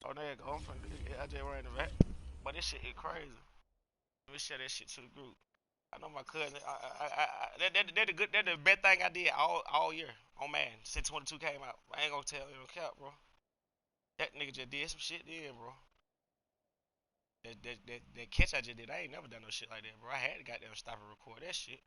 Oh, there you go. I'm from I just ran the back. But this shit is crazy. Let me share that shit to the group. I know my cousin. That's the good. That's the best thing I did all year on Madden since 22 came out. I ain't gonna tell you no cap, bro. That nigga just did some shit then, bro. That catch I just did, I ain't never done no shit like that, bro. I had to goddamn stop and record that shit.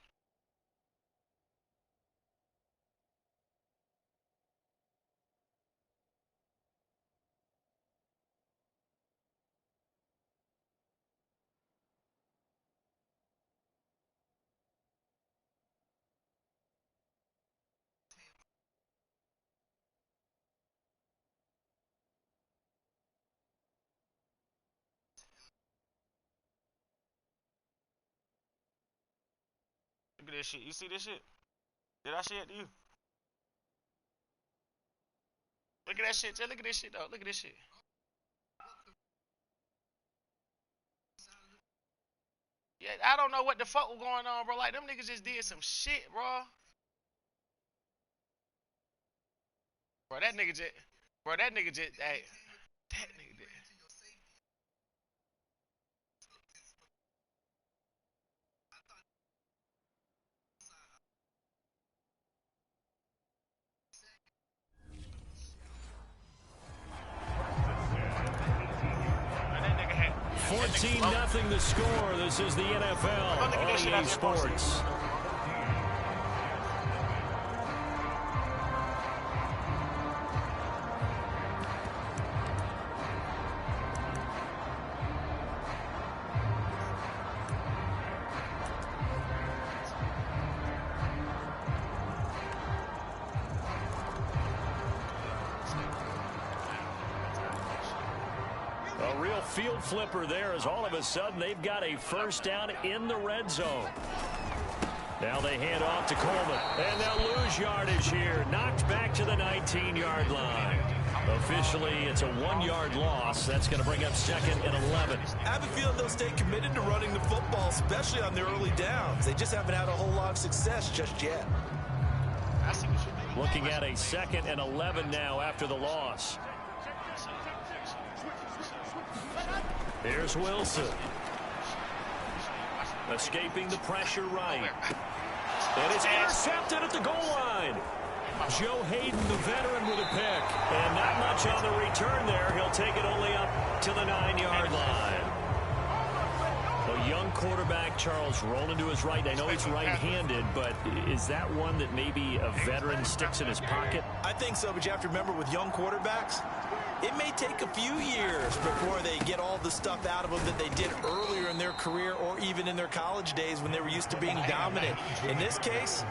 Look at this shit. You see this shit? Did I share it to you? Look at that shit. Just look at this shit, though. Look at this shit. Yeah, I don't know what the fuck was going on, bro. Like, them niggas just did some shit, bro. Bro, that nigga just, hey, that nigga did. 14-0 the score. This is the NFL on EA Sports. A real field flipper there as all of a sudden they've got a first down in the red zone. Now they hand off to Coleman. And they'll lose yardage here. Knocked back to the 19-yard line. Officially, it's a 1-yard loss. That's going to bring up 2nd and 11. I have a feeling they'll stay committed to running the football, especially on their early downs. They just haven't had a whole lot of success just yet. Looking at a 2nd and 11 now after the loss. Here's Wilson. Escaping the pressure right. And it's intercepted at the goal line. Joe Hayden, the veteran, with a pick. And not much on the return there. He'll take it only up to the 9-yard line. A young quarterback, Charles, rolling to his right. I know he's right-handed, but is that one that maybe a veteran sticks in his pocket? I think so, but you have to remember with young quarterbacks, it may take a few years before they get all the stuff out of them that they did earlier in their career or even in their college days when they were used to being dominant. In this case,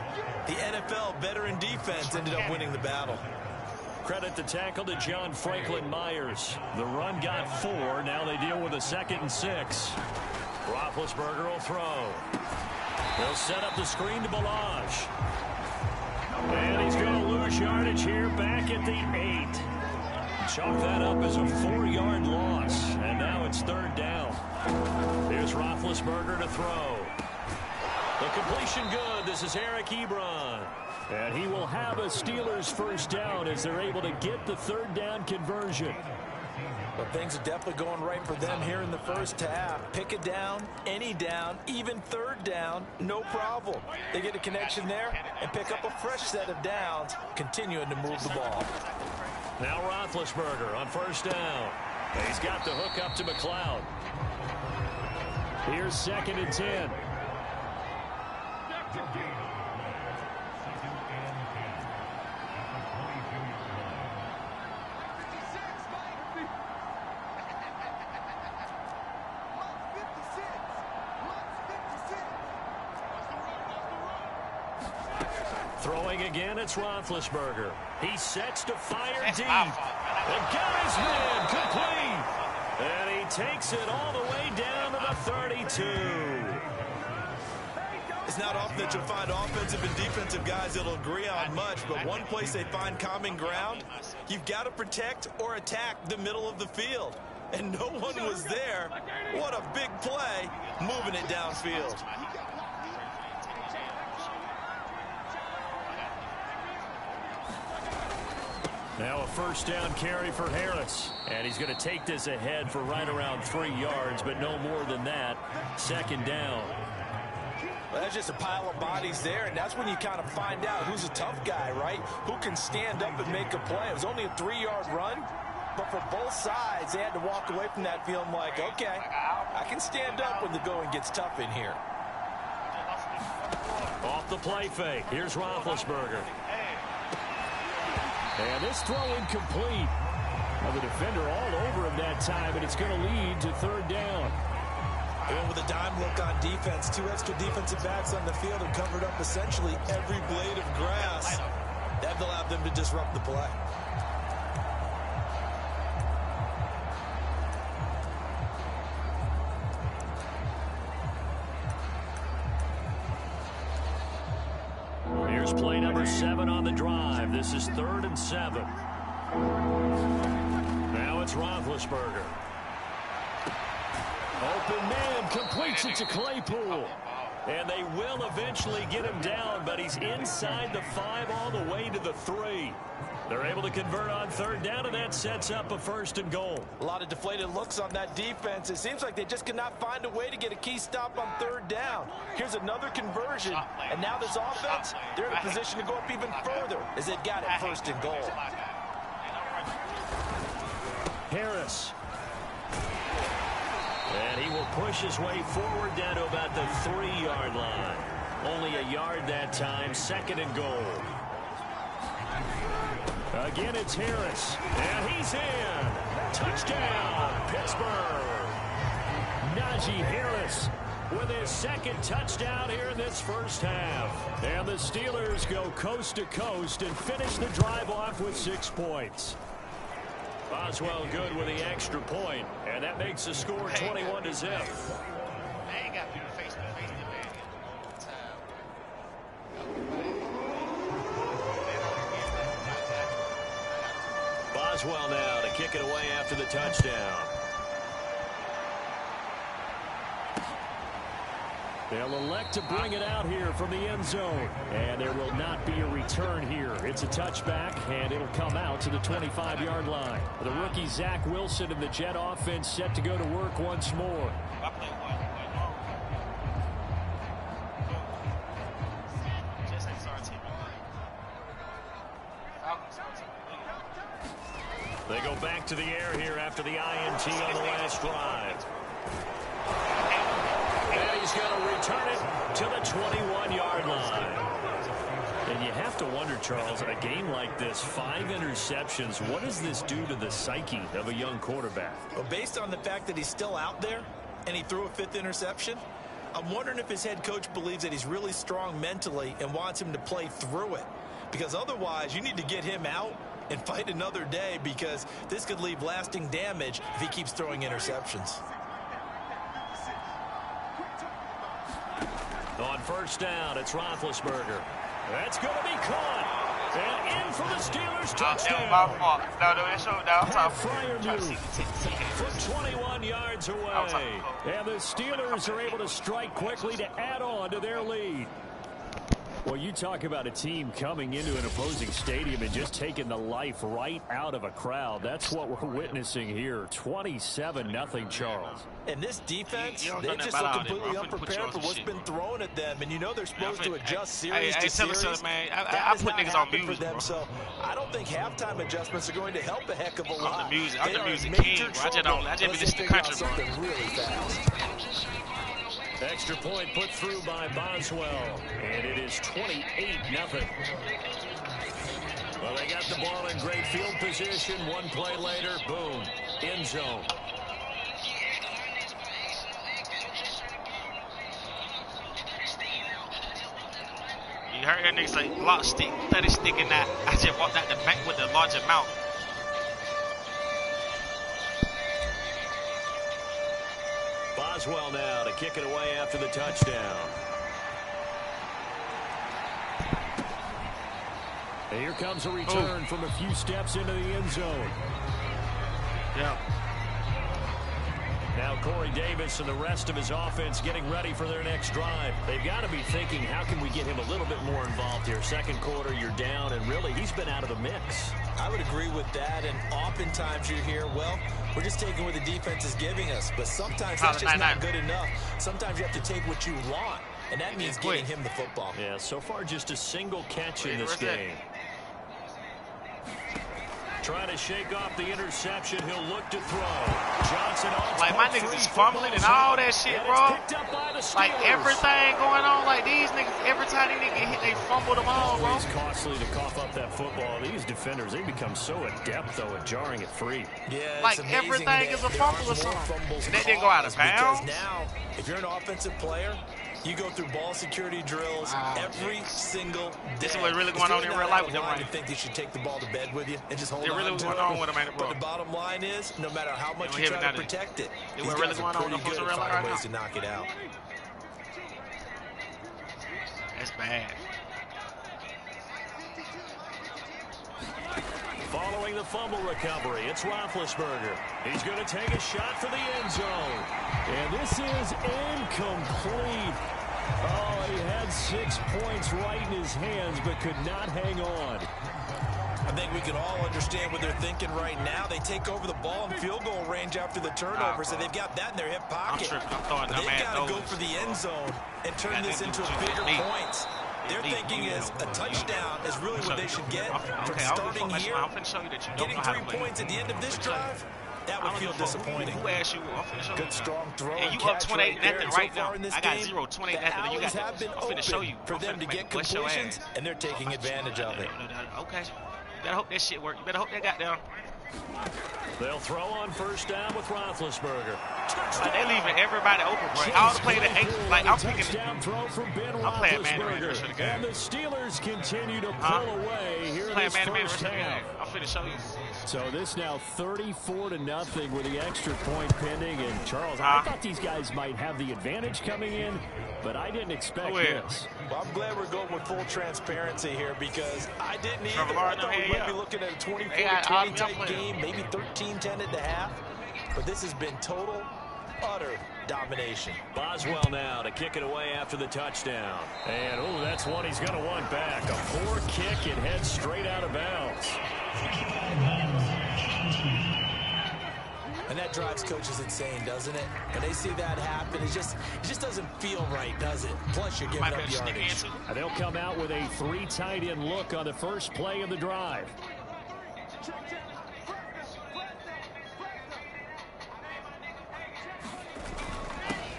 the NFL veteran defense ended up winning the battle. Credit the tackle to John Franklin Myers. The run got 4. Now they deal with a 2nd and 6. Roethlisberger will throw. They'll set up the screen to Balazs. And he's going to lose yardage here back at the 8. Chalk that up as a 4-yard loss. And now it's 3rd down. Here's Roethlisberger to throw. The completion good. This is Eric Ebron. And he will have a Steelers first down as they're able to get the 3rd down conversion. But things are definitely going right for them here in the first half. Pick it down, any down, even 3rd down, no problem. They get a connection there and pick up a fresh set of downs, continuing to move the ball. Now Roethlisberger on 1st down. He's got the hook up to McLeod. Here's 2nd and 10. Throwing again, it's Roethlisberger. He sets to fire deep. And got his man complete. And he takes it all the way down to the 32. It's not often that you'll find offensive and defensive guys that'll agree on much, but one place they find common ground, you've got to protect or attack the middle of the field. And no one was there. What a big play, moving it downfield. Now a first down carry for Harris. And he's going to take this ahead for right around 3 yards, but no more than that. Second down. Well, that's just a pile of bodies there, and that's when you kind of find out who's a tough guy, right? Who can stand up and make a play. It was only a 3-yard run, but for both sides, they had to walk away from that feeling like, okay, I can stand up when the going gets tough in here. Off the play fake. Here's Roethlisberger. And this throw incomplete. Well, the defender all over him that time, and it's going to lead to third down. And with a dime look on defense, 2 extra defensive backs on the field have covered up essentially every blade of grass. That allowed them to disrupt the play. Here's play number 7 on the drive. This is 3rd and 7. Now it's Roethlisberger. Open man, completes it to Claypool. And they will eventually get him down, but he's inside the 5 all the way to the 3. They're able to convert on 3rd down, and that sets up a 1st and goal. A lot of deflated looks on that defense. It seems like they just cannot find a way to get a key stop on 3rd down. Here's another conversion, and now this offense, they're in a position to go up even further as they've got it 1st and goal. Harris. And he will push his way forward down to about the 3-yard line. Only a yard that time, 2nd and goal. Again, it's Harris. And he's in. Touchdown, Pittsburgh. Najee Harris with his 2nd touchdown here in this first half. And the Steelers go coast to coast and finish the drive off with 6 points. Boswell good with the extra point, and that makes the score 21-0. Boswell now to kick it away after the touchdown. They'll elect to bring it out here from the end zone. And there will not be a return here. It's a touchback, and it'll come out to the 25-yard line. The rookie Zach Wilson and the Jet offense set to go to work once more. They go back to the air here after the INT on the last drive. And he's going to return it to the 21-yard line. And you have to wonder, Charles, a game like this, 5 interceptions, what does this do to the psyche of a young quarterback? Well, based on the fact that he's still out there and he threw a 5th interception, I'm wondering if his head coach believes that he's really strong mentally and wants him to play through it. Because otherwise, you need to get him out and fight another day, because this could leave lasting damage if he keeps throwing interceptions. On 1st down, it's Roethlisberger. That's going to be caught. And in for the Steelers touchdown. Freiermuth for 21 yards away. And the Steelers are able to strike quickly to add on to their lead. Well, you talk about a team coming into an opposing stadium and just taking the life right out of a crowd. That's what we're witnessing here. 27-0, Charles. And this defense, they just look completely unprepared for what's been thrown at them. And you know they're supposed to adjust series to series. I put niggas on music, for them, so I don't think halftime adjustments are going to help a heck of a lot. I'm the music king, bro. I just be listening to country, bro. Really fast. Extra point put through by Boswell, and it is 28-0. Well, they got the ball in great field position. One play later, boom, end zone. You heard that nigga say, lock stick, 30 stick in that. I just walked out the back with the large amount. Boswell now to kick it away after the touchdown. And here comes a return from a few steps into the end zone. Yeah. Now Corey Davis and the rest of his offense getting ready for their next drive. They've got to be thinking, how can we get him a little bit more involved here? Second quarter, you're down, and really he's he's been out of the mix. I would agree with that, and oftentimes you're here, well, we're just taking what the defense is giving us, but sometimes that's just not good enough. Sometimes you have to take what you want, and that means getting him the football. Yeah, so far just a single catch in this game. Trying to shake off the interception. He'll look to throw. Johnson on like, my niggas is fumbling and all that shit, bro. Like, everything going on. Like, these niggas, every time they get hit, they fumble the ball, bro. It's costly to cough up that football. These defenders, they become so adept, though, at jarring it free. Yeah, like, everything is a fumble or something. And they didn't go out of bounds. Because now, if you're an offensive player, you go through ball security drills every single day. This is what's really going on in real life with them, right? You think you should take the ball to bed with you and just hold on really to going it. on with them, ain't it, bro? But the bottom line is, no matter how much you try to protect it, these really guys going are on pretty good at real life finding right ways to knock it out. That's bad. Following the fumble recovery, it's Roethlisberger. He's going to take a shot for the end zone. And this is incomplete. Oh, he had 6 points right in his hands, but could not hang on. I think we can all understand what they're thinking right now. They take over the ball in field goal range after the turnover, so they've got that in their hip pocket. I'm throwing them they've got to go for the end zone and turn this into bigger points. Their thinking is a touchdown is really what they should get from starting here. Getting 3 points at the end of this drive, that would feel disappointing. Who asked you? Good strong throw. And you up 28-0 right now. I got 0, 28-0. You got. I'm finna show you. For them to get completions, and they're taking advantage of it. Okay. You better hope that shit work. You better hope that got down. They'll throw on first down with Roethlisberger. Like, they leaving everybody open, bro. I was playing the 8. Like, I'm picking. Touchdown throw from Ben I'm playing man-to-man Roethlisberger. rest of the game. And the Steelers continue to pull away here in Playing this man-to-man first rest of the game. half. I'm finna show you. So this now 34-0 with the extra point pending. And Charles, I thought these guys might have the advantage coming in, but I didn't expect this. Well, I'm glad we're going with full transparency here because I didn't either. I thought we might be looking at a 24-20 type game, maybe 13-10 at the half. But this has been total, utter domination. Boswell now to kick it away after the touchdown. And, oh, that's one he's going to want back. A poor kick. It heads straight out of bounds. And that drives coaches insane, doesn't it? When they see that happen, it just doesn't feel right, does it? Plus, you're giving up yardage. They'll come out with a 3 tight end look on the first play of the drive.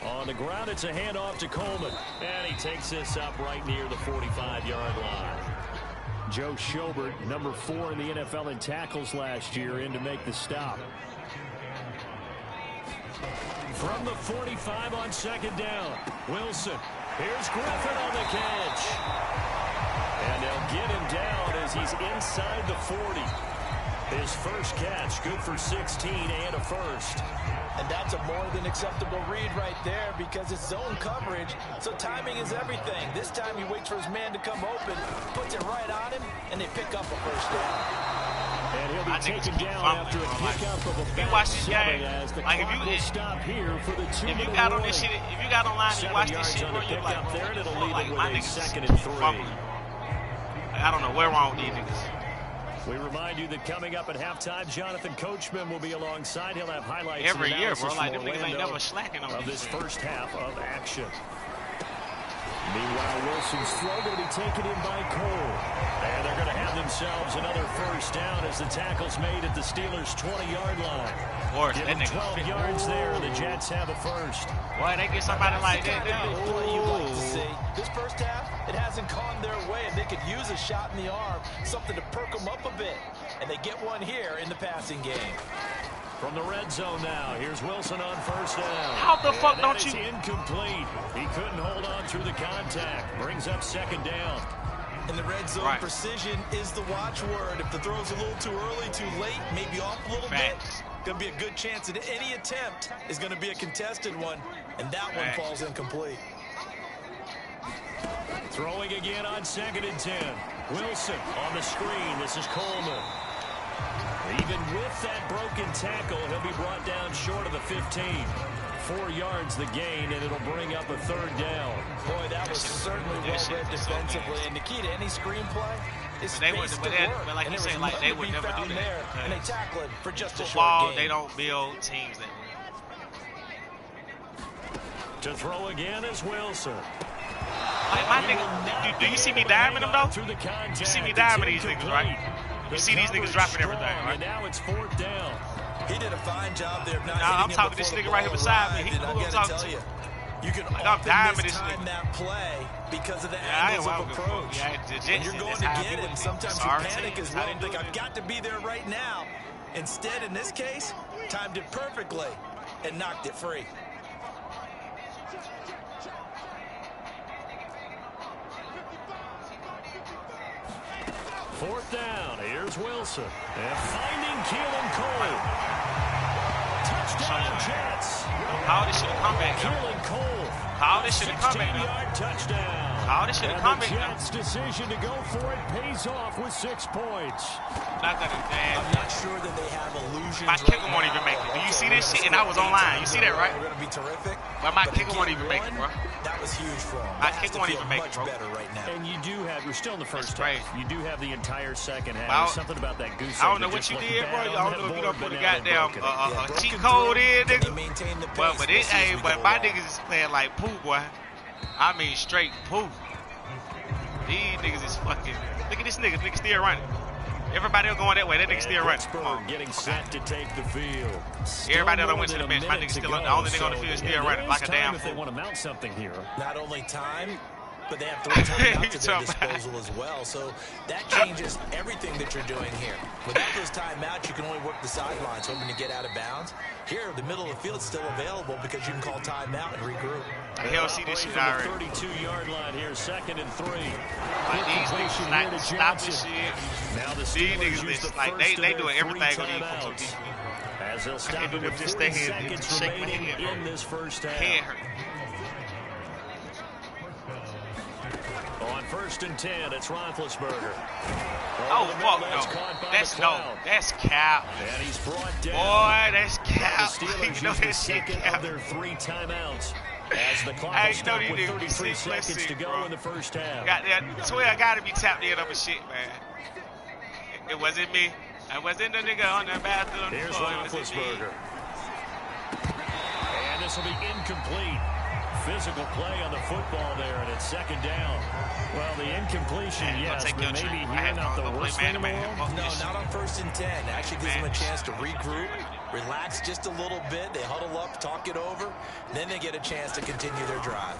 On the ground, it's a handoff to Coleman. And he takes this up right near the 45-yard line. Joe Schobert, number 4 in the NFL in tackles last year, in to make the stop. From the 45 on second down, Wilson. Here's Griffin on the catch. And they'll get him down as he's inside the 40. His first catch, good for 16 and a first. And that's a more than acceptable read right there because it's zone coverage, so timing is everything. This time he waits for his man to come open, puts it right on him, and they pick up a first down. And he'll be taken down after a pickup of about 7 as the clock will stop here for the 2-minute If you got on this shit, if you got online and watch this shit, bro, you're like, there, and it'll leave like, it with my a niggas 2nd and 3. I don't know where wrong with these niggas. We remind you that coming up at halftime, Jonathan Coachman will be alongside. He'll have highlights every year, bro. from Like, them niggas ain't Orlando never slacking on of this shit. first half of action. Meanwhile, Wilson's throw going to be taken in by Cole. And they're going to have themselves another first down as the tackle's made at the Steelers' 20-yard line. Give them 12 yards there, and the Jets have a first. Boy, they get somebody like that now. Play you'd like to see. This first half, it hasn't gone their way, and they could use a shot in the arm, something to perk them up a bit. And they get one here in the passing game. From the red zone now, here's Wilson on first down. How the fuck don't you? Incomplete. He couldn't hold on through the contact. Brings up second down. In the red zone, precision is the watchword. If the throw's a little too early, too late, maybe off a little bit, going to be a good chance that any attempt is going to be a contested one, and that one falls incomplete. Throwing again on 2nd and 10. Wilson on the screen. This is Coleman. Even with that broken tackle, he'll be brought down short of the 15. 4 yards the gain, and it'll bring up a 3rd down. Boy, that was certainly well read defensively. And the key to any screenplay, is But they space would, to work. but like and you there say, was like they none would to be never found do there, that. and they tackle it for just a short Football, gain. they don't build teams that way. To throw again is Wilson. Like my nigga, do you see me diming them though? You see me diming these niggas, right? You see these niggas dropping everything, right? Now it's 4th down. He did a fine job there of not Nah, I'm hitting him talking this before nigga the right here ball beside me. arrived, He and who I I'm gotta talking tell to. you, you can Like I'm often diming this mistime nigga. that play because of the Yeah, I ain't angles of wild approach. Yeah, the When Jets, you're going that's to how I get be him, with it. sometimes It's you our panic team. as That's how well they and do think, it. I've got to be there right now. Instead, in this case, timed it perfectly and knocked it free. Fourth down. Here's Wilson. And finding Keelan Cole. Touchdown, Jets. How this should have come back, though. Keelan Cole. How this should have come back, though. 16-yard touchdown. How this should have come back, And the though. Jets' decision to go for it pays off with 6 points. Not gonna, man. I'm not sure that they have illusions. My kicker won't even make it. Do you see this shit? And I was online. You see that, right? We're going to be terrific. But my kicker won't even make it, bro. That was huge for him. My kicker won't even make it, much bro. better right now. And you do have, you're still in the first That's half. crazy. You do have the entire second half. Well, There's something about that goose egg. I don't know that what just you looked did, bro. bad I on don't know that if you done board, put a but now they goddamn broke it. cheat Broken code through. in, Can nigga. they maintain the pace? Well, but We'll it see as ain't. we But go my along. niggas is playing like poo, boy. I mean, straight poo. These niggas is fucking. Look at this nigga. Nigga still running. Everybody else going that way. That nigga still running. Come on. Getting set to take the field. Everybody else went to the bench. My nigga still on. The only nigga on the field is still running like a damn If they fool. want to mount something here. Not only time, but they have 3 timeouts at their disposal as well. So that changes everything that you're doing here. Without those timeouts, you can only work the sidelines, hoping to get out of bounds. Here, the middle of the field is still available because you can call timeout and regroup. Hell, see this shit From the already. 32-yard line here, 2nd and 3. Like these niggas like to stop this shit. Now the These Steelers niggas use is the like first they of doing their everything 3 on these folks on timeouts. defense. As they'll I stop can't do it them with just 40 stay here seconds and shake my remaining head, bro. in this first half. Head hurt. On 1st and 10, it's Roethlisberger. Oh fuck That's no. caught by That's the no. cloud. That's cap. And he's brought down. Boy, that's The cap. Steelers You know use the that shit second cap. of their 3 timeouts. As the clock Hey, will you know stop these with niggas be 33 sick. Let's seconds see, to go bro. in the first half. Goddamn, swear I gotta be tapped in up and shit, man. It wasn't me. I wasn't the nigga on the bathroom. Here's floor. It wasn't me. Roethlisberger. And this will be incomplete. Physical play on the football there, and it's 2nd down. Well, the incompletion, Man, yes, take but your maybe trick. I here had not to the go worst play thing in the man-to-man. world. Fuck No, this shit. not on 1st and 10. Actually gives them a Man. chance to regroup, relax just a little bit. They huddle up, talk it over. Then they get a chance to continue their drive.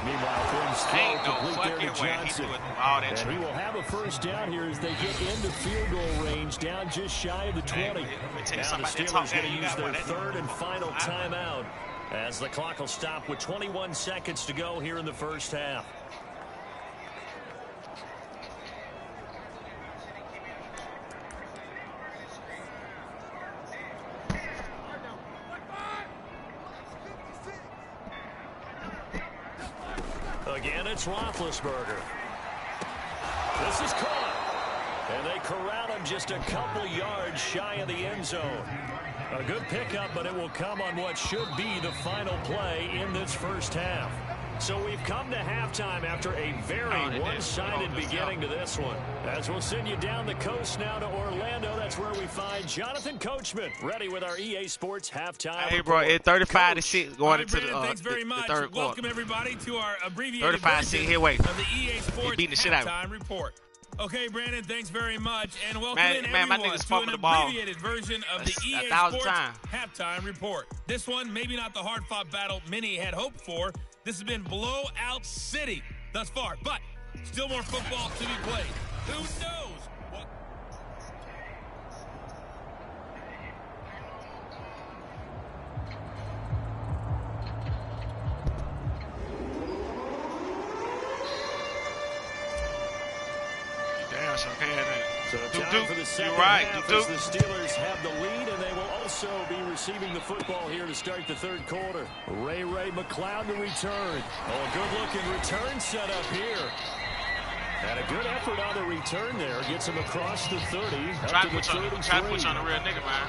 Meanwhile, things Ain't slow no complete there to fucking way he Johnson. doing all that And he trick. will have a first down here as they get into field goal range, down just shy of the 20. Let me tell you Now something the about that talk Steelers down. going to You use got their one. That- 3rd and final timeout as the clock will stop with 21 seconds to go here in the first half. Again, it's Roethlisberger. This is caught. And they corral him just a couple yards shy of the end zone. A good pickup, but it will come on what should be the final play in this first half. So we've come to halftime after a very one-sided beginning to this one. As we'll send you down the coast now to Orlando, that's where we find Jonathan Coachman, ready with our EA Sports halftime. Hey, bro, it's 35 to 6 going All right, into the, Brandon, thanks very much. third quarter. Welcome, everybody, to our abbreviated 35 version here, wait. of the EA Sports beating the shit out of halftime report. Okay, Brandon, thanks very much. And welcome Man, in, my everyone, niggas to fumbled an the ball abbreviated version of the EA 1,000 Sports times. halftime report. This one, maybe not the hard-fought battle many had hoped for. This has been blowout city thus far, but still more football to be played. Who knows what... Damn, so okay, So time for the second You're right. half Duke. as the Steelers have the lead, and they will also be receiving the football here to start the third quarter. Ray McLeod to return. Oh, a good-looking return set up here. And a good effort on the return there. Gets him across the 30, up Try to to the put you on 33. the real nigga, man.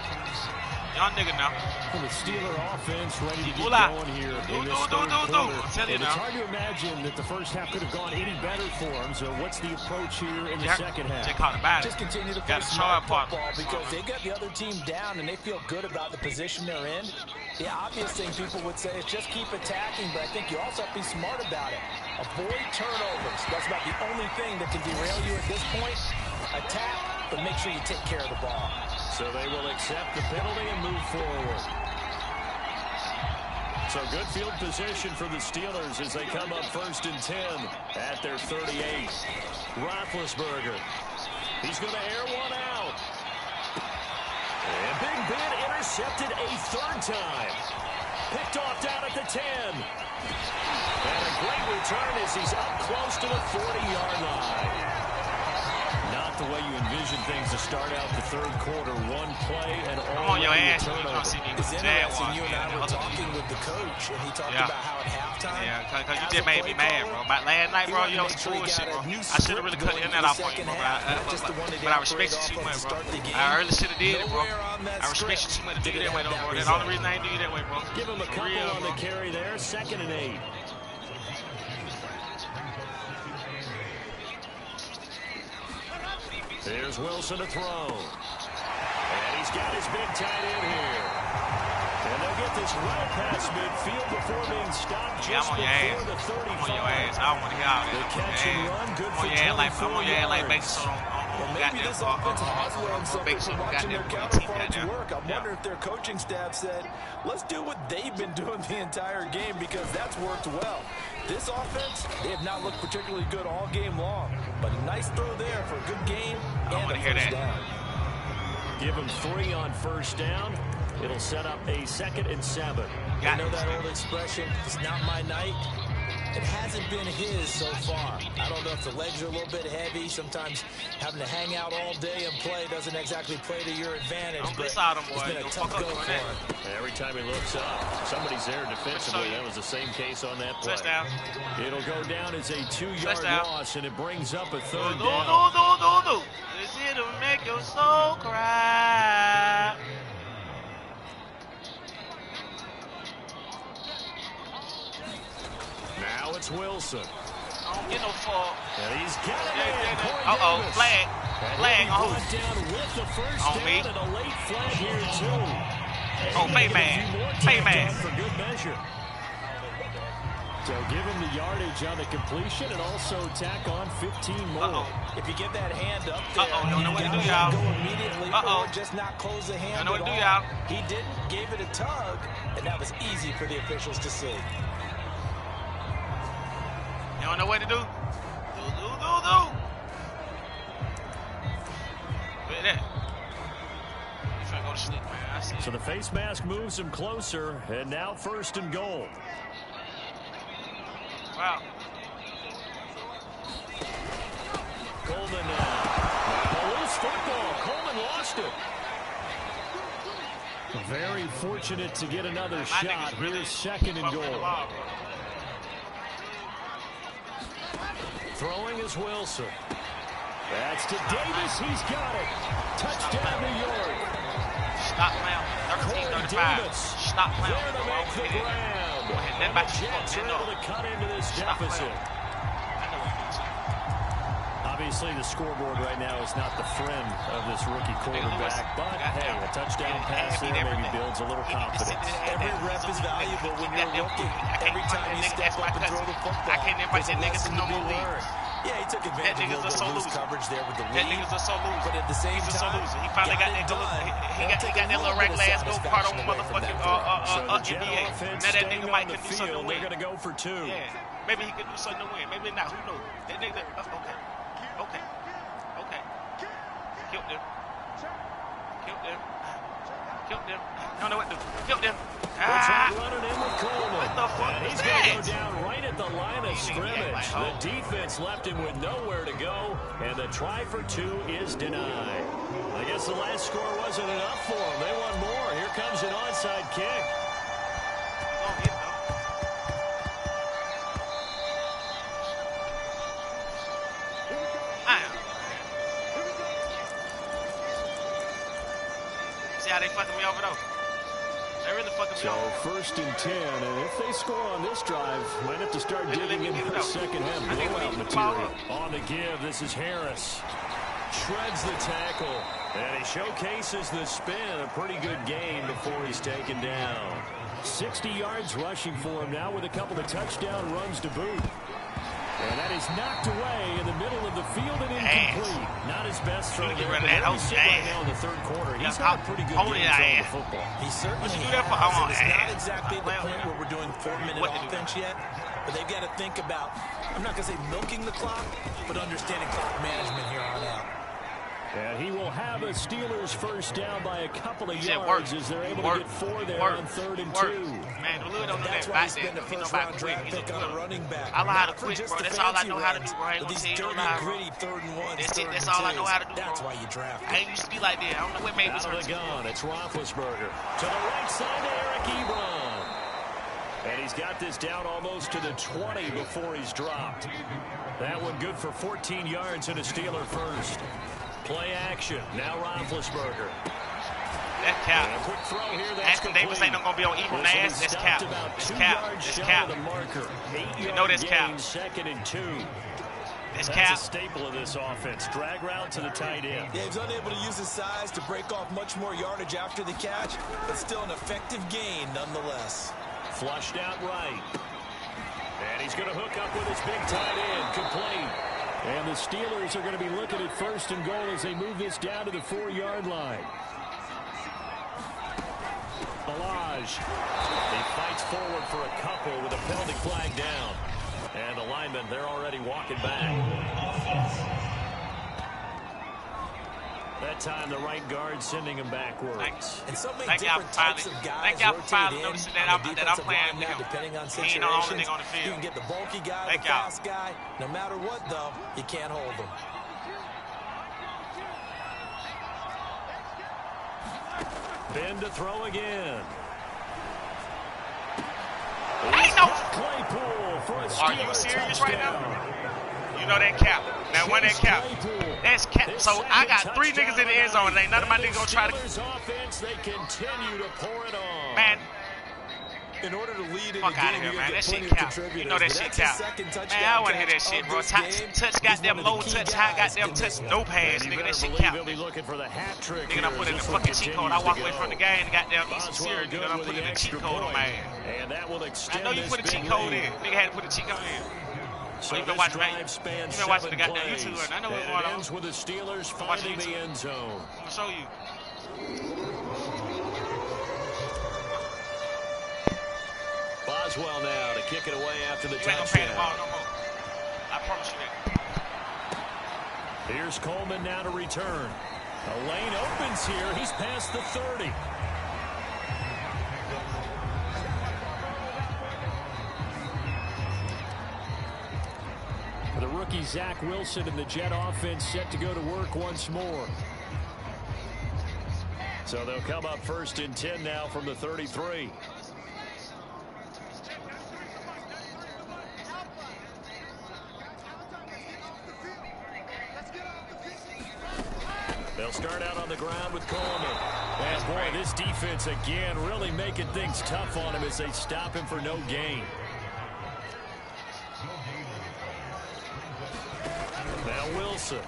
Young nigga now. For the Steeler offense ready to get Moolah. going here Do, in do, this do, third do, do. quarter. I'm telling you And now. it's hard to imagine that the first half could have gone any better for them. So what's the approach here in the second half? They caught about it. Just continue to play Got a smart short football because they got the other team down and they feel good about the position they're in. The obvious thing people would say is just keep attacking, but I think you also have to be smart about it. Avoid turnovers. That's about the only thing that can derail you at this point. Attack, but make sure you take care of the ball. So they will accept the penalty and move forward. So good field position for the Steelers as they come up 1st and 10 at their 38. Roethlisberger. He's going to air one out. And Big Ben intercepted a third time. Picked off down at the 10. And a great return as he's up close to the 40-yard line. Not the way you envision things to start out the third quarter. One play and all on your ass. It's interesting. You and I were talking with the coach, and he talked about how at halftime. Yeah, because you just made me mad, bro. About last night, bro, you know, some bullshit, bro. I should have really cut the internet off on you, bro. But I respect you too much, bro. I really should have did it, bro. I respect you too much to do you that way, though, bro. That's the only reason I ain't do you that way, bro. Give him a couple on the carry there. 2nd and 8. There's Wilson to throw. And he's got his big tight end here. And they'll get this well past midfield before being stopped just before the 35. I'm on your ass. I don't want to hear all The that. catch and run, good for 24 I'm on your ass like bacon soda on Maybe this offense has learned something from watching their counterparts work. I wonder if their coaching staff said, let's do what they've been doing the entire game because that's worked well. This offense, they have not looked particularly good all game long. But a nice throw there for a good game and a first down. Give him 3 on 1st down. It'll set up a 2nd and 7. You know that old expression, it's not my night. It hasn't been his so far. I don't know if the legs are a little bit heavy. Sometimes having to hang out all day and play doesn't exactly play to your advantage. But it's been a tough go for him. Every time he looks up, somebody's there defensively. That was the same case on that play. Touchdown. It'll go down as a 2-yard loss, and it brings up a 3rd down. No. Is it to make your soul cry? Now it's Wilson. I don't get no fault. And he's got it. Flag. Flag on who? Down with the first on down me. And a late flag here, too. Oh, fake man. Fake man. For good measure. So give him the yardage on the completion and also tack on 15 more. If you get that hand up there, you don't know what to do, y'all. Go immediately or just not close the hand you don't know what to do, all. y'all. He didn't, gave it a tug, and that was easy for the officials to see. You don't know what to do? Do. Look at that. You finna go to sleep, man. I see. So the face mask moves him closer, and now 1st and goal. Wow. Coleman loose football. Coleman lost it. Very fortunate to get another shot. Here's 2nd and goal. Throwing is Wilson. That's to Davis. He's got it. Touchdown, New York. Stop now. 13-35. Stop now. There to make the ground. And the Jets are able to cut into this deficit. Obviously, the scoreboard right now is not the friend of this rookie quarterback. But, hey, a touchdown pass there maybe builds a little confidence. Every rep is valuable when you're rookie. Every time you step up and throw the football, I can't invite that nigga to no more league. Yeah, he took advantage of a little bit of loose coverage there with the lead. That nigga's a so loser. But at the same time, he finally got that little, he got that little regular ass go part on motherfucking NBA. Now that nigga might could do something to win. They're going to go for 2. Yeah, maybe he could do something to win. Maybe not. Who knows? That nigga. Okay. Killed them. I don't know what to do. Killed them. Running in with Coleman. What the fuck and is he's that? going to go down right at the line of scrimmage. The defense left him with nowhere to go, and the try for 2 is denied. I guess the last score wasn't enough for them. They want more. Here comes an onside kick. See how they fucking me over though? They really fucking So first and 10, and if they score on this drive, might have to start digging into the second half blowout material. On the give, this is Harris. Shreds the tackle, and he showcases the spin. A pretty good game before he's taken down. 60 yards rushing for him now with a couple of touchdown runs to boot. And that is knocked away in the middle of the field and incomplete. Not his best throw there, but right now in the third quarter. He's had a pretty good game throwing the football. He certainly has. It's not exactly the point where we're doing 4-minute offense yet, but they've got to think about, I'm not going to say milking the clock, but understanding clock management here on out. And he will have a Steelers first down by a couple of yards as they're able to get 4 there on 3rd and 2. Man, Lou don't know that back there. He know about quick. He's a good running back. I know how to quit, bro. That's all I know how to do, bro. I ain't gonna tell you no lie, bro. That's all I know how to do, bro. That's why you draft. I ain't used to be like that. I don't know what made me turn. Out of the gun, it's Roethlisberger. To the right side to Eric Ebron. And he's got this down almost to the 20 before he's dropped. That one good for 14 yards and a Steeler first. Play action. Now Roethlisberger. That cap. Quick throw here. Aston Davis ain't gonna be on Ebron ass. That's cap. That's cap. That's cap. You know that's cap. 2nd and 2. That's cap. That's a staple of this offense. Drag route to the tight end. Yeah, he's unable to use his size to break off much more yardage after the catch, but still an effective gain nonetheless. Flushed out right. And he's going to hook up with his big tight end. Complete. And the Steelers are going to be looking at 1st and goal as they move this down to the 4-yard line. Balaj. He fights forward for a couple with a penalty flag down. And the linemen, they're already walking back. That time, the right guard sending him backwards. And so many different types of guys rotate in noticing that I'm playing now, depending on he ain't the only situations. thing on the field. You can get the bulky guy, the fast guy. No matter what, though, you can't hold them. Ben to throw again. Ain't no. Claypool for a Are you serious right now? You know that cap. Now, when that cap. That's cap. So I got 3 niggas in the end zone. And ain't none of my niggas gonna try to. Offense, they continue to pour it on. Man. In order to lead in fuck out of here, man. That shit cap. You know that shit cap. Man, I want to hear that shit, bro. Touch goddamn low, touch high, goddamn touch no pass, nigga. That shit cap. Nigga, I put in the fucking cheat code. I walk away from the game and goddamn eat some cereal. Nigga, I put in the cheat code on my ass. I know you put the cheat code in. Nigga had to put the cheat code in. So you've been watching, man. You've been watching the goddamn YouTube, and I know what's going on. Ends with the Steelers finding the end zone. I'm gonna show you. Boswell now to kick it away after the touchdown. You ain't gonna pay the ball no more. I promise you that. Here's Coleman now to return. A lane opens here. He's past the 30. The rookie Zach Wilson and the Jet offense set to go to work once more. So they'll come up 1st and 10 now from the 33. They'll start out on the ground with Coleman. And boy, this defense again really making things tough on him as they stop him for no gain. Now Wilson.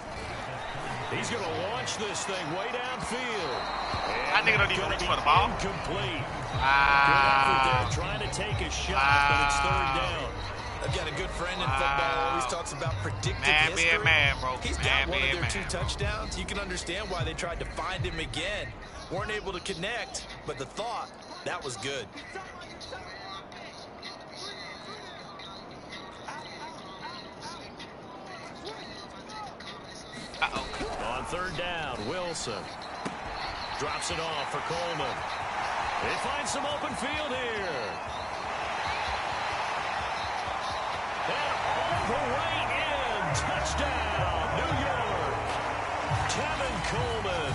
He's going to launch this thing way downfield. That nigga don't even reach for the ball. Incomplete. Good effort there, trying to take a shot, but it's 3rd down. I've got a good friend in football. Always talks about predictive history. Being mad, bro. He's got one of their 2 touchdowns. You can understand why they tried to find him again. Weren't able to connect, but the thought, that was good. On 3rd down, Wilson drops it off for Coleman. They find some open field here. And all the way in. Touchdown, New York. Kevin Coleman,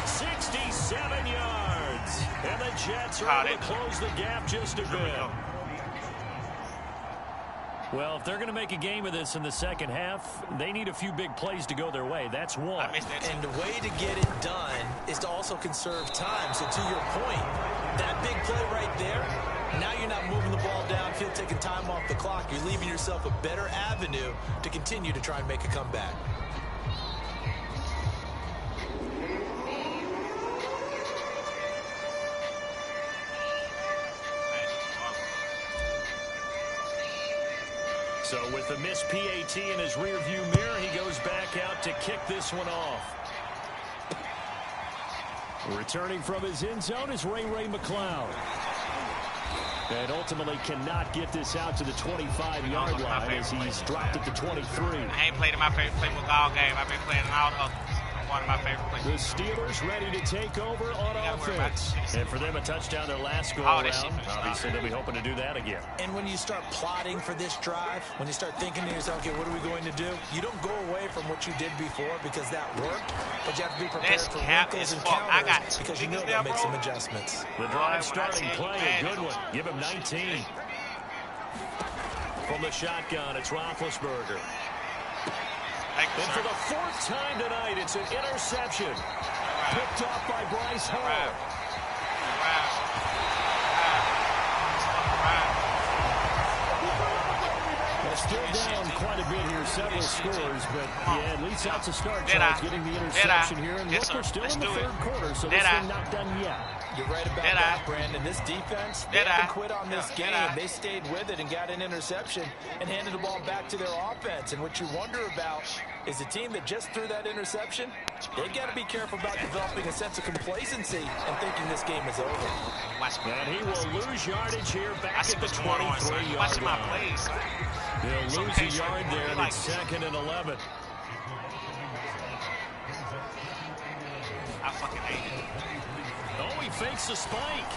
67 yards. And the Jets are able to close the gap just a bit. Well, if they're going to make a game of this in the second half, they need a few big plays to go their way. That's one. And the way to get it done is to also conserve time. So to your point, that big play right there, now you're not moving the ball downfield, taking time off the clock. You're leaving yourself a better avenue to continue to try and make a comeback. So with the missed PAT in his rearview mirror, he goes back out to kick this one off. Returning from his end zone is Ray McCloud. And ultimately cannot get this out to the 25-yard line as he's dropped it to 23. I ain't played in my favorite playbook all game. I've been playing all the others. One of my favorite plays. The Steelers ready to take over on offense. And for them, a touchdown their last go-around. Obviously, they'll be hoping to do that again. And when you start plotting for this drive, when you start thinking to yourself, okay, what are we going to do? You don't go away from what you did before because that worked, but you have to be prepared for wrinkles and counters because you know they'll make some adjustments. The drive starting play, a good one. Give him 19. From the shotgun, it's Roethlisberger. And for the fourth time tonight, it's an interception. Picked off by Bryce Hall. They're still down quite a bit here, several scores, but yeah, at least that's a start. Charles getting the interception here, and look, we're still in the third quarter, so this thing not done yet. You're right about that, Brandon. This defense, they haven't quit on this game. They stayed with it and got an interception and handed the ball back to their offense. And what you wonder about is a team that just threw that interception, they got to be careful about developing a sense of complacency and thinking this game is over. And he will lose yardage here back at the 23-yard line. He'll lose a yard there, and it's 2nd and 11. I fucking hate it. Oh, he fakes the spike.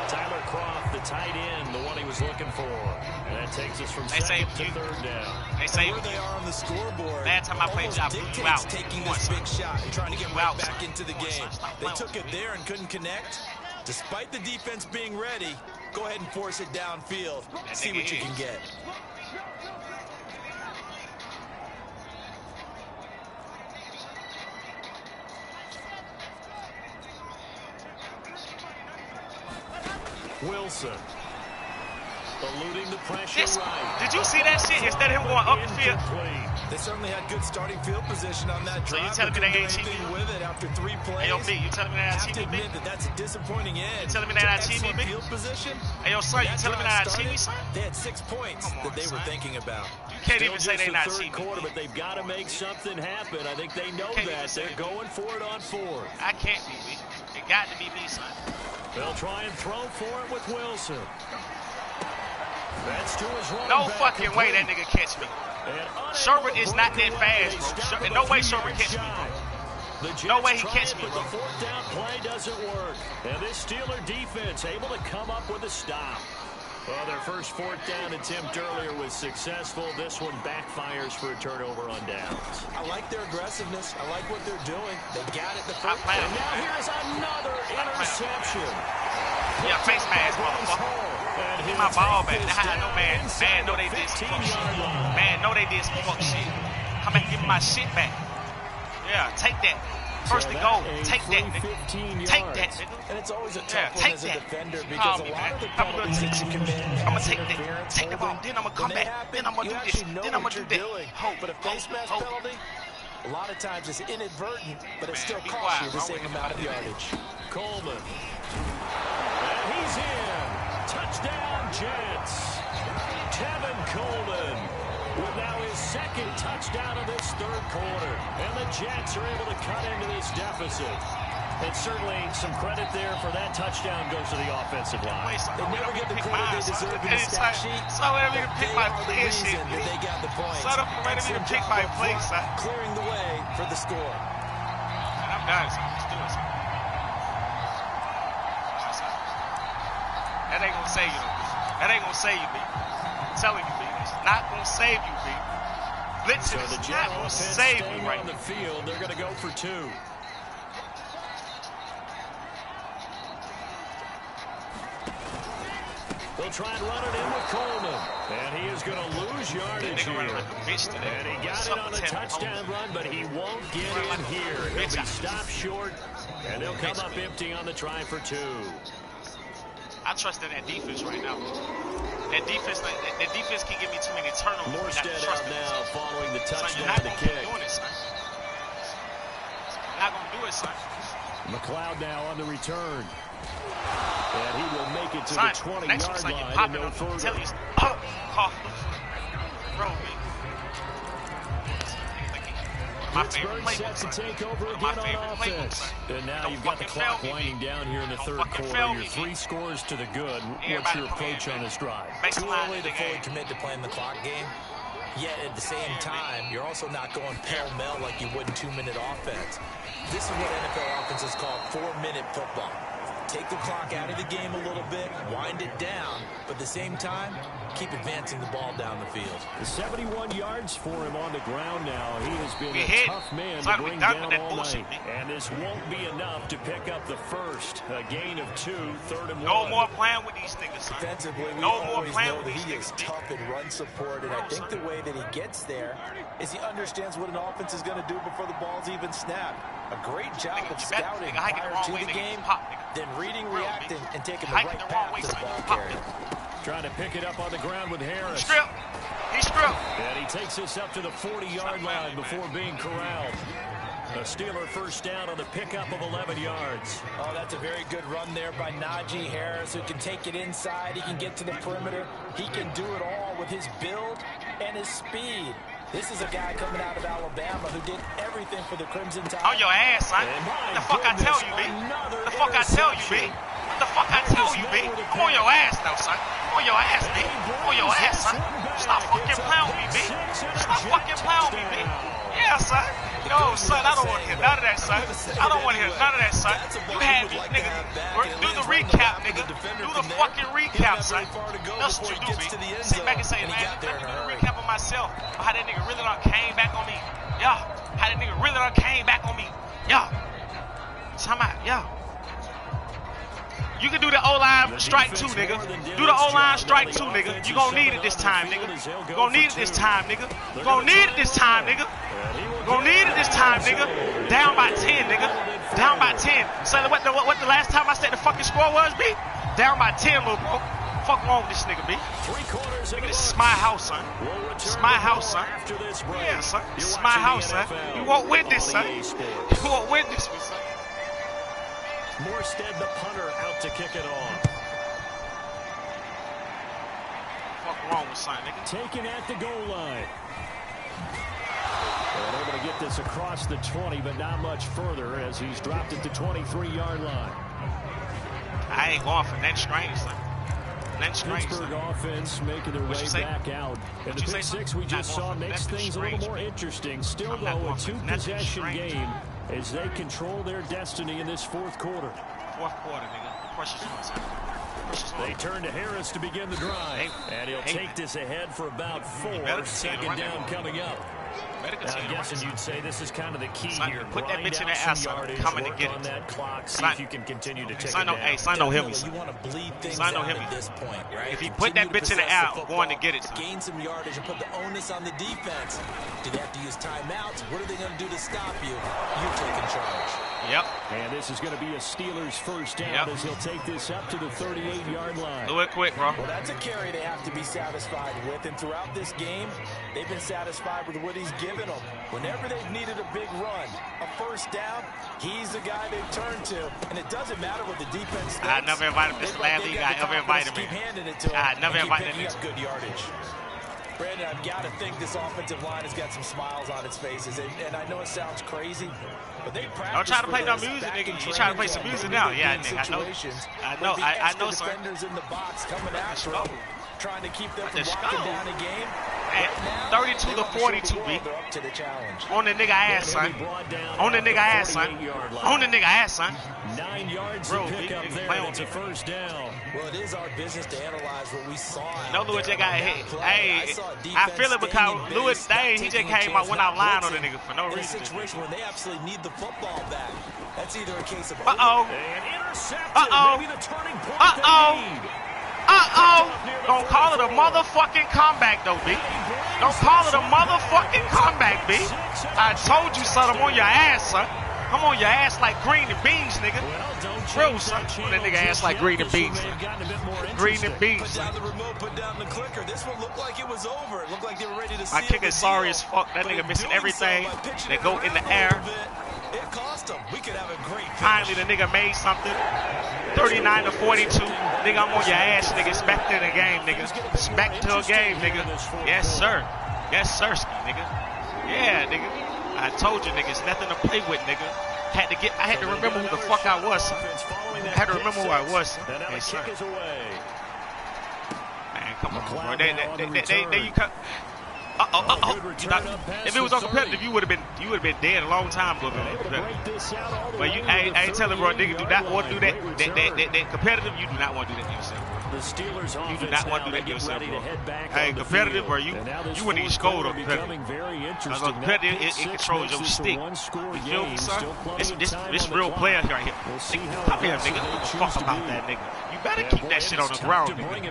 Tyler Croft, the tight end, the one he was looking for. And that takes us from second to third down. They say where they are on the scoreboard. Last time I played job, dictates taking this big shot and trying to get right back into the game. They took it there and couldn't connect. Despite the defense being ready, go ahead and force it downfield. See what you can get. Wilson eluding the pressure right. Did you see that shit? Instead of him going up the field. They certainly had good starting field position on that drive. So you telling me they ain't cheating with it after 3 plays? Hey, yo, B, you telling me they ain't cheating? I have to admit that that's a disappointing end. You telling me they ain't cheating, B? Field position. Hey, yo, son, you telling me they ain't cheating, son? They had 6 points that they were thinking about. You can't even say they not cheating. Quarter, but they've got to make something happen. I think they know that. They're going for it on 4th. I can't be, B. It got to be me, son. They'll try and throw for it with Wilson. That's to his running no back fucking way that nigga catch me. Sherbert is not that fast, bro. No way Sherbert catch me, bro. No way he catch me, bro. The 4th down play doesn't work. And this Steeler defense able to come up with a stop. Well, their first 4th down attempt earlier was successful. This one backfires for a turnover on downs. I like their aggressiveness. I like what they're doing. They got it the first time. And now here's another interception. Yeah, face mask, motherfucker. Get my ball back. I know, man. Man, know they did some fuck shit. Man, know they did some fuck shit. Come back and give me my shit back. Yeah, take that. First and goal. Take that, nigga. Take that, nigga. And it's always a tough one as a defender because a lot of the penalties that you commit, I'm going to take that. Take the ball. Then I'm going to come back. Then I'm going to do this. Then I'm going to do that. But a face mask penalty, a lot of times it's inadvertent, but it still costs you the same amount of yardage. Coleman. And he's in. Touchdown, Jets. Tevin Coleman with now his 2nd touchdown of this 3rd quarter. And the Jets are able to cut into this deficit. And certainly some credit there for that touchdown goes to the offensive line. They never get the credit they deserve in the stat sheet. So let me pick my play shit. They got the points. So let me pick my play, son. Clearing the way for the score. And I'm done, son. Let's do it, son. That ain't gonna save you, though. That ain't gonna save you, B. I'm telling you, B. It's not gonna save you, B. Blitzing is not gonna save you right on the field. They're gonna go for 2. They'll try and run it in with Coleman. And he is going to lose yardage here. And he got it on a touchdown run, but he won't get in here. He'll be stopped short, and they'll come up empty on the try for 2. I trust in that defense right now. That defense can give me too many turnovers. Morstead out now following the touchdown to the kick. You're not going to do it, son. McLeod now on the return. And he will make it to the 20-yard line and no further. Pittsburgh set to take over again on offense. And now you've got the clock winding down here in the third quarter. You're 3 scores to the good. What's your approach on this drive? Too early to fully commit to playing the clock game. Yet at the same time, you're also not going pell-mell like you would in 2-minute offense. This is what NFL offenses call 4-minute football. Take the clock out of the game a little bit, wind it down, but at the same time, keep advancing the ball down the field. 71 yards for him on the ground now. He has been a tough man to bring down all night. And this won't be enough to pick up the first. A gain of 2, 3rd and 1. No more playing with these niggas, son. Defensively, we always know that he is tough in run support, and I think the way that he gets there is he understands what an offense is going to do before the ball's even snapped. A great job of scouting prior to the game, then reading, reacting, and taking the right path to the ball carrier. Trying to pick it up on the ground with Harris. He stripped. And he takes us up to the 40-yard line before being corralled. A Steeler first down on the pickup of 11 yards. Oh, that's a very good run there by Najee Harris, who can take it inside. He can get to the perimeter. He can do it all with his build and his speed. This is a guy coming out of Alabama who did everything for the Crimson Tide. On your ass, son. What the fuck I tell you, B? What the fuck I tell you, B? What the fuck I tell you, B? I'm on your ass now, son. I'm on your ass, B. I'm on your ass, son. Stop fucking playing with me, B. Stop fucking playing with me, B. Yeah, son. No, son, I don't want to hear none of that, son. I don't want to hear none of that, son. You had me, nigga. Do the recap, nigga. Do the fucking recap, son. That's what you do, B. Sit back and say, man, let me do the recap of myself. How that nigga really done came back on me. Yeah. How that nigga really done came back on me. Yeah. Time out. Yeah. You can do the O-line strike 2, nigga. Do the O-line strike 2, nigga. You gonna need it this time, nigga. You gonna need it this time, nigga. You gonna need it this time, nigga. You gonna need it this time, nigga. Down by 10, nigga. Down by 10. So what the last time I said the fucking score was, B? Down by 10, little bro. Fuck wrong with this nigga, B? Nigga, this is my house, son. This is my house, son. Yeah, son. This is my house, son. You won't win this, son. You won't win this, son. Morstead, the punter, out to kick it off. Fuck wrong with son, nigga? Taken at the goal line. They're able to get this across the 20, but not much further as he's dropped it to 23-yard line. I ain't going for next strange, son. Pittsburgh offense making their way back out. And the pick 6 we just saw makes things a little more interesting. Still, though, a 2-possession game as they control their destiny in this fourth quarter. Fourth quarter, nigga. Pressure's on, son. They turn to Harris to begin the drive. And he'll take this ahead for about 4. 2nd down coming up. I'm guessing you'd say this is kind of the key here. Put that bitch in the ass, son. Coming to get it. On that clock, see if you can continue to take it down. Hey, son, don't hit me. You want to bleed things out at this point, right? If he put that bitch in the air, I'm going to get it, son. Gain some yardage and put the onus on the defense. Do they have to use timeouts? What are they going to do to stop you? You're taking charge. Yep. And this is going to be a Steelers first down as he'll take this up to the 38-yard line. Do it quick, bro. Well, that's a carry they have to be satisfied with. And throughout this game, they've been satisfied with what he's given them. Whenever they've needed a big run, a first down, he's the guy they've turned to. And it doesn't matter what the defense thinks. I never invited Mr. Last league guy ever invited me. Keep handing it to him. I never invited him. Good yardage. Brandon, I've got to think this offensive line has got some smiles on its faces. And I know it sounds crazy, but they practice. Don't try to play no music, nigga. You trying to play some music now? Yeah, nigga. I know. Defenders in the box coming after him, trying to keep them from locking down a game. Right 32 to 42, B. On the nigga ass, son. On the nigga ass, son. On the nigga ass, son. 9 yards to pick up there. It's a first down. Well, it is our business to analyze what we saw. No, Louis just got hit. Hey, I feel it because Louis, he just came out, went out lying on the nigga for no reason. In a situation where they absolutely need the football back. That's either a case of Uh-oh. And intercepted. Maybe the turning point they need. Don't call it a motherfucking comeback, though, B. Don't call it a motherfucking comeback, B. I told you, son, I'm on your ass, son. I'm on your ass like green and beans, nigga. Real, son. On that nigga ass like green and beans. Green and beans, son. My kicker's sorry as fuck. That nigga missing everything. They go in the air. It cost him. We could have a great finish. Finally, the nigga made something. 39-42. Nigga, I'm on your ass, nigga. It's back to the game, nigga. It's back to a game, nigga. Yes, sir. Yes, sir, nigga. Yeah, nigga. I told you, nigga. It's nothing to play with, nigga. I had to remember who the fuck I was, son. I had to remember who I was, son. Hey, son. Man, come on, bro. They you cut. If it was on competitive, you would have been dead a long time ago. But I ain't telling, bro, nigga, do not want to do that competitive. You do not want to do that to yourself. You do not want to do that to yourself, bro. Hey, competitive, bro, you wouldn't even score on competitive. Because competitive, it controls your stick. You feel me, son? This real player right here. Come here, nigga. What the fuck about that, nigga? You better keep that shit on the ground, nigga.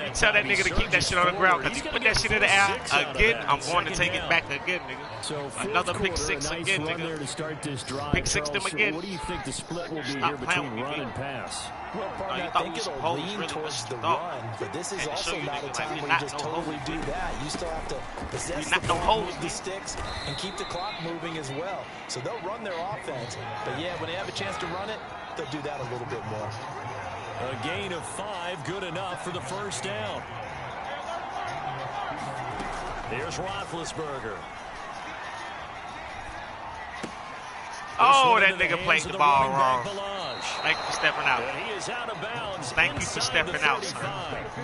You tell that nigga to keep that shit on the ground, because he put that shit in the air again. I'm going to take it back again, nigga. Another pick six again, nigga. Pick six them again. What do you think the split will be Stop here between playing with run me. and pass? Well, Bart, I think it'll lean towards the run, but this is also not a time where you just totally do that. You still have to possess the ball, move the sticks, and keep the clock moving as well. So they'll run their offense, but yeah, when they have a chance to run it, they'll do that a little bit more. A gain of 5, good enough for the first down. Here's Roethlisberger. Oh, that nigga played the ball wrong. Thank you for stepping out. He is out of bounds. Thank you for stepping out, son.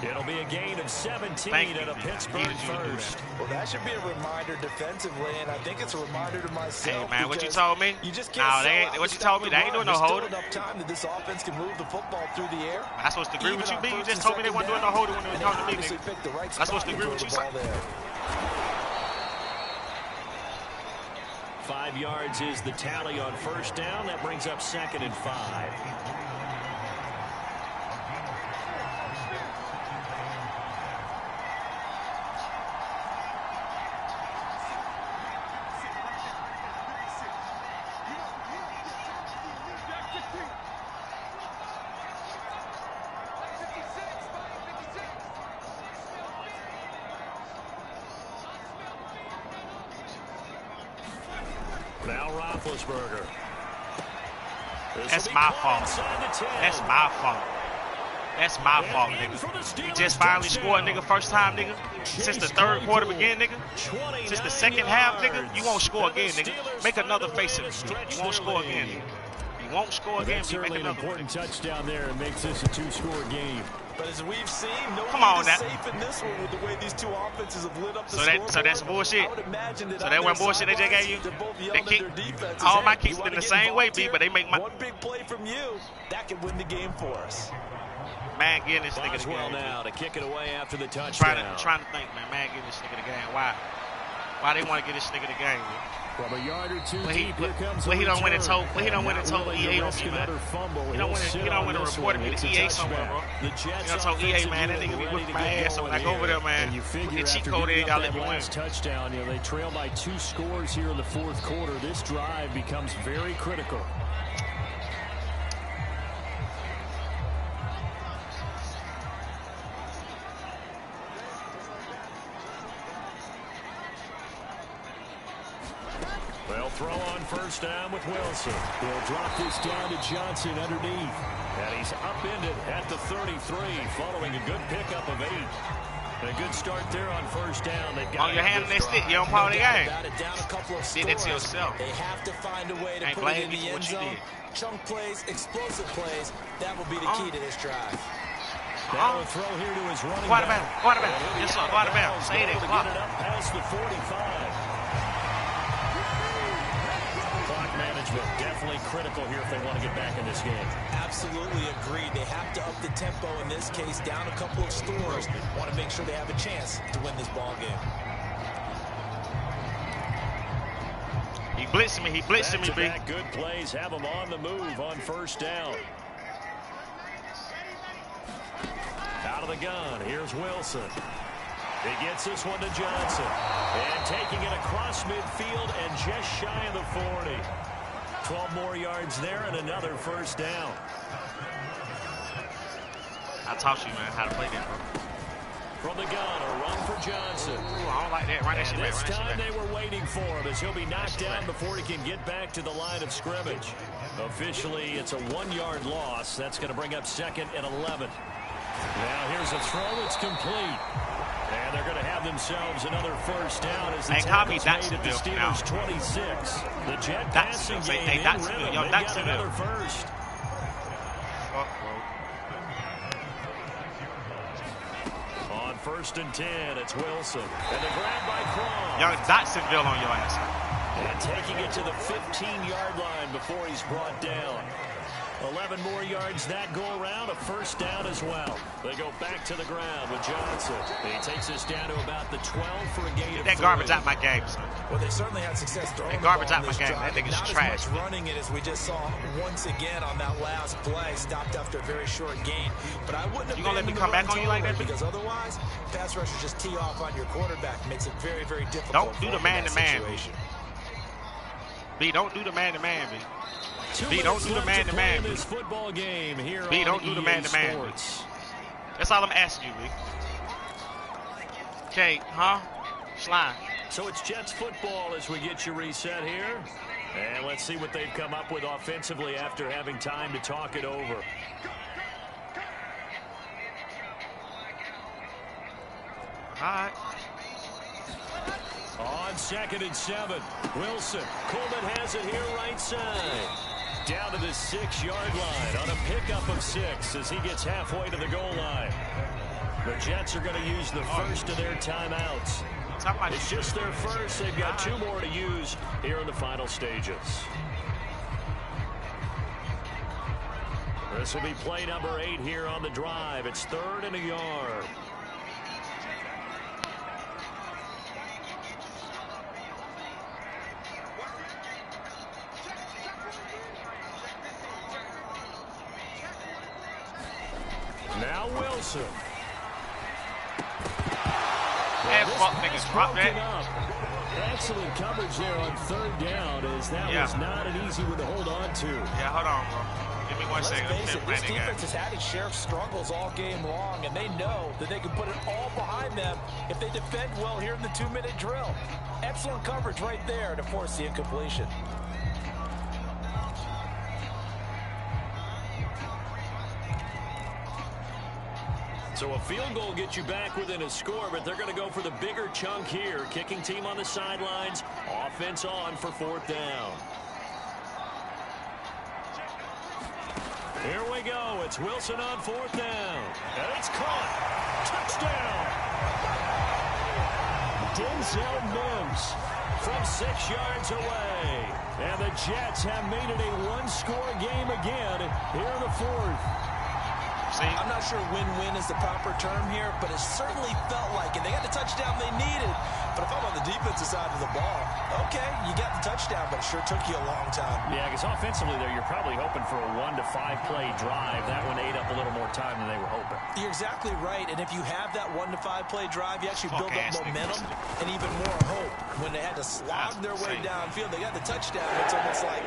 It'll be a gain of 17 at a Pittsburgh first. Well, that should be a reminder defensively, and I think it's a reminder to myself. Hey, man, what you told me? You just No, they ain't, what you told me? They ain't doing no holding. Enough time that this offense can move the football through the air. I'm supposed to agree with you, B. You just told me they weren't doing no holding when they were talking to me, nigga. I'm supposed to agree with you, son. 5 yards is the tally on first down. That brings up 2nd and 5. Now Roethlisberger. That's my fault. That's my fault. That's my fault, nigga. You just finally scored, nigga, first time, nigga. Since the third quarter began, nigga. Since the second half, nigga, you won't score again, nigga. Make another face of it. You won't score again, nigga. You won't score again, That's make certainly an another important touchdown there and makes this a 2-score game. But as we've seen, come on, is safe in this one with the way these two offenses have lit up the so that's bullshit. So that one bullshit they just gave you. They kick all my kicks in the same way, B, but they make my one big play from you that could win the game for us. Man, getting this nigga the game. Now to kick it away after the touchdown. Trying to think, man. Man, getting this nigga the game. Why they want to get this nigga the game, man? From a yard or two deep, he don't win and told EA on me, man. He don't win and reported me to EA somewhere, bro. He done told EA, man, that nigga be whipping my ass. So when I go over there, man, get cheat code in, y'all let me win. Touchdown, they trail by 2 scores here in the 4th quarter. This drive becomes very critical. They'll throw on first down with Wilson. They'll drop this down to Johnson underneath. And he's upended at the 33 following a good pickup of 8. A good start there on first down. On your hand and they stick, you don't play the game. Did that to yourself. They have to find a way to ain't put it in blaming the you for end what you zone. did. Chunk plays, explosive plays. That will be the key to this drive. That'll throw here to his running back. back. Go out of bounds. Yes, sir. Go out of bounds. Say that. Get it up past the 45. Clock management definitely critical here if they want to get back in this game. Absolutely agreed. They have to up the tempo in this case, down a couple of scores. Want to make sure they have a chance to win this ball game. He blitzing me. He blitzing me, B. Good plays have him on the move on first down. Out Out of the gun, here's Wilson. He gets this one to Johnson. And taking it across midfield and just shy of the 40. 12 more yards there and another first down. I taught you, man, how to play that, bro. From the gun, a run for Johnson. Ooh, I don't like that. Run that shit back. This time they were waiting for him as he'll be knocked down before he can get back to the line of scrimmage. Officially, it's a 1-yard loss. That's going to bring up 2nd and 11. Now here's a throw. It's complete. And they're going to have themselves another first down as the tackle's made at the Steelers' 26. The Jet passing game in rhythm. They got another first. On 1st and 10, it's Wilson. And the grab by Cron. Young Dotsonville on your ass. And taking it to the 15-yard line before he's brought down. 11 more yards that go around, a first down as well. They go back to the ground with Johnson. He takes us down to about the 12 for a gain of 3. That garbage out my game, son. Well, they certainly had success throwing that garbage the out ball my game. drive. That nigga's Not trash. as much running it as we just saw once again on that last play. Stopped after a very short gain. But I wouldn't have you gonna let me come back on you like that? Because otherwise, pass rushers just tee off on your quarterback. Makes it very, very difficult. Don't do the man-to-man, B. Don't do the man-to-man, B. B, don't do the man-to-man, B. B, don't do the man-to-man, B. That's all I'm asking you, B. Okay, huh? Slime. So it's Jets football as we get you reset here. And let's see what they've come up with offensively after having time to talk it over. All right. On 2nd and 7, Wilson. Coleman has it here right side. Down to the 6-yard line on a pickup of 6 as he gets halfway to the goal line. The Jets are going to use the first of their timeouts. It's just their first. They've got 2 more to use here in the final stages. This will be play number 8 here on the drive. It's 3rd and a yard. Now Wilson. And fuck niggas drop that. Excellent coverage there on 3rd down as that was not an easy one to hold on to. Yeah, hold on, bro. Give me one second. Let's face it, this defense has had its share of struggles all game long, and they know that they can put it all behind them if they defend well here in the 2-minute drill. Excellent coverage right there to force the incompletion. So a field goal gets you back within a score, but they're going to go for the bigger chunk here. Kicking team on the sidelines. Offense on for 4th down. Here we go. It's Wilson on 4th down. And it's caught. Touchdown. Denzel Mims from 6 yards away. And the Jets have made it a 1-score game again here in the 4th. I'm not sure win-win is the proper term here, but it certainly felt like it. They got the touchdown they needed. But if I'm on the defensive side of the ball, okay, you got the touchdown, but it sure took you a long time. Yeah, because offensively there, you're probably hoping for a 1 to 5 play drive. That one ate up a little more time than they were hoping. You're exactly right. And if you have that 1 to 5 play drive, you actually build up momentum and even more hope. When they had to slog their way downfield, they got the touchdown. It's almost like,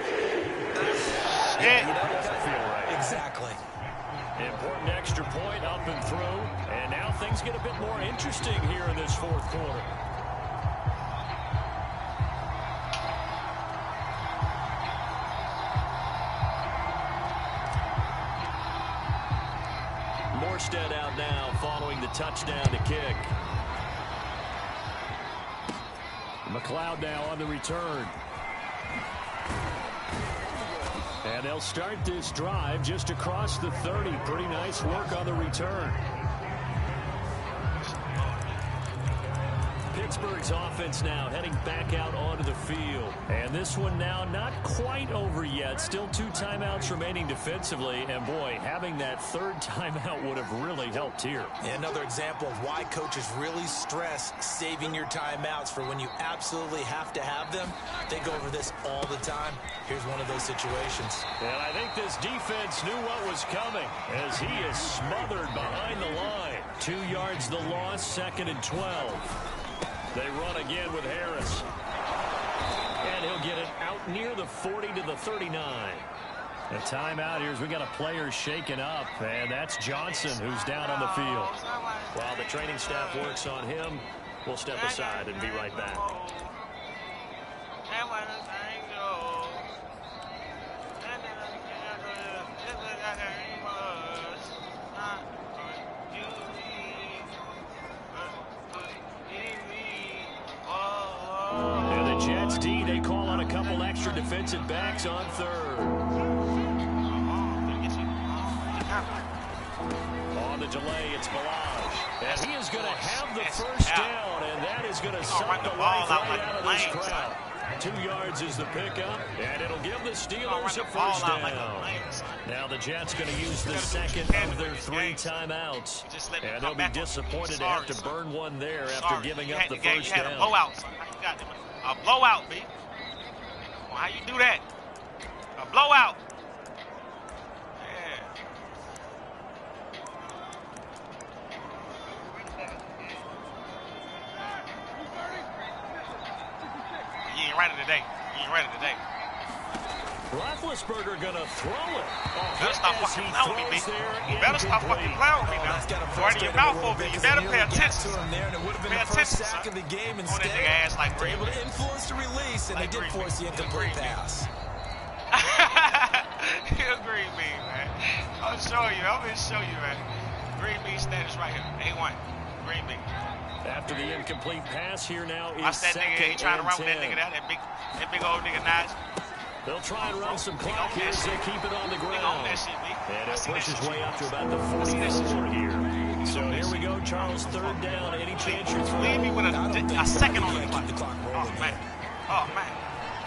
yeah, you know, doesn't feel right. Exactly. Important extra point up and through. And now things get a bit more interesting here in this 4th quarter. Morstead out now following the touchdown to kick. McLeod now on the return. And they'll start this drive just across the 30. Pretty nice work on the return. Pittsburgh's offense now heading back out onto the field. And this one now not quite over yet. Still 2 timeouts remaining defensively. And, boy, having that 3rd timeout would have really helped here. Another example of why coaches really stress saving your timeouts for when you absolutely have to have them. They go over this all the time. Here's one of those situations. And I think this defense knew what was coming as he is smothered behind the line. 2 yards the loss, 2nd and 12. They run again with Harris. And he'll get it out near the 40 to the 39. A timeout here as we got a player shaken up, and that's Johnson who's down on the field. While the training staff works on him, we'll step aside and be right back. And the Jets D, they call on a couple extra defensive backs on 3rd. On the delay, it's Balaj. And he is going to have the 1st down, and that is going to suck the life right out of this crowd. 2 yards is the pickup, and it'll give the Steelers a 1st down. Now the Jets going to use the 2nd of their 3 timeouts. And they'll be disappointed to have to burn one there after giving up the 1st down. A blowout, a blowout, B. Well, how you do that? A blowout. You ain't ready today. You ain't ready today. Roethlisberger gonna throw it. Better stop fucking playing with me, B. You better stop fucking playing with me now. Why do you mouth over? You better pay attention. Pay attention, son. The game On that nigga ass like they're able to influence the release, and they did force the incomplete pass. Green bean, man. I'll show you. I'm gonna show you, man. Green bean status right here. A1. Green bean. After the incomplete pass here now is Watch that nigga. He trying to run with that nigga there. That big old nigga Nige. They'll try and run some clock here as they keep it on the ground. That shit, and it pushes way up to about the 44 here. So here we go, Charles, 3rd down. Any chance you're throwing? Leave me with a second on the clock. Oh, man. Oh, man.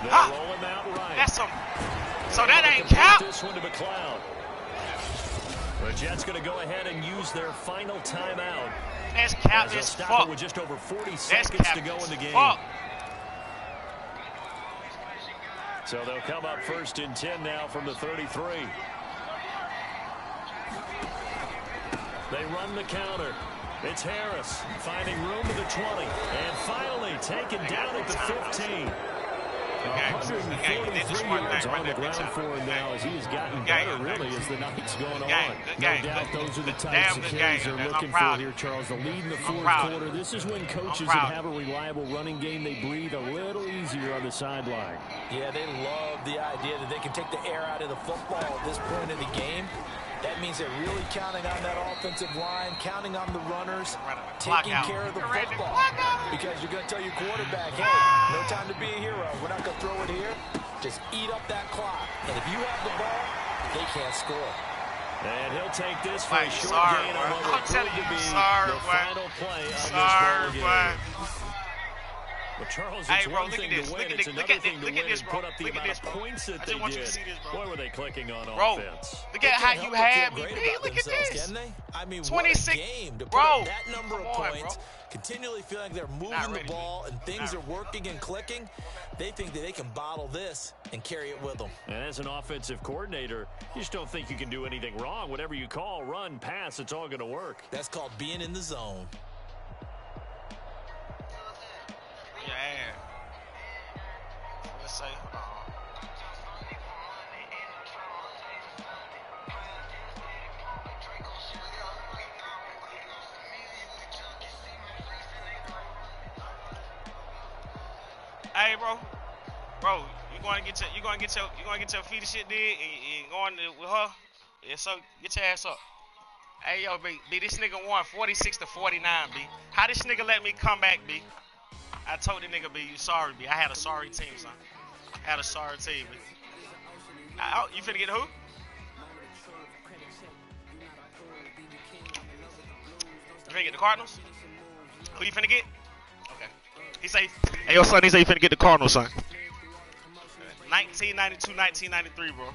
They'll roll him out right. That's some. So that ain't count. This one to McLeod. The Jets going to go ahead and use their final timeout. That's cap as fuck. With just over 40 seconds to go in the game. Fuck. So they'll come up 1st and 10 now from the 33. They run the counter. It's Harris finding room to the 20. And finally taken down at the 15. 143 yards on the ground for him now as he has gotten better, really, as the night's going on. No doubt those are the types of carries they're looking for here, Charles. The lead in the 4th quarter. This is when coaches that have a reliable running game, they breathe a little easier on the sideline. Yeah, they love the idea that they can take the air out of the football at this point in the game. That means they're really counting on that offensive line, counting on the runners, taking care of the football. Because you're going to tell your quarterback, hey, no time to be a hero. We're not going to throw it here. Just eat up that clock. And if you have the ball, they can't score. And he'll take this for a short gain on what will prove to be the final play of this ball game. But Charles, it's one thing to win. It's another thing to win and put up the amount of points that they did. Boy, were they clicking on offense. Look at how you had me. Look at this. I mean, 26 game to put bro. Up that number of points, continually feeling they're moving the ball and things are working and clicking. They think that they can bottle this and carry it with them. And as an offensive coordinator, you just don't think you can do anything wrong. Whatever you call, run, pass, it's all going to work. That's called being in the zone. Yeah. Let's say. Hey, bro, you going to get your feet and shit did, and going with her. Yeah, so get your ass up. Hey, yo, B, this nigga won 46 to 49, B. How this nigga let me come back, B? I told the nigga, B, you sorry, B. I had a sorry team, son. I had a sorry team, B. You finna get who? You finna get the Cardinals? Who you finna get? Okay. He say, hey, yo, son, he say you finna get the Cardinals, son. 1992, 1993, bro.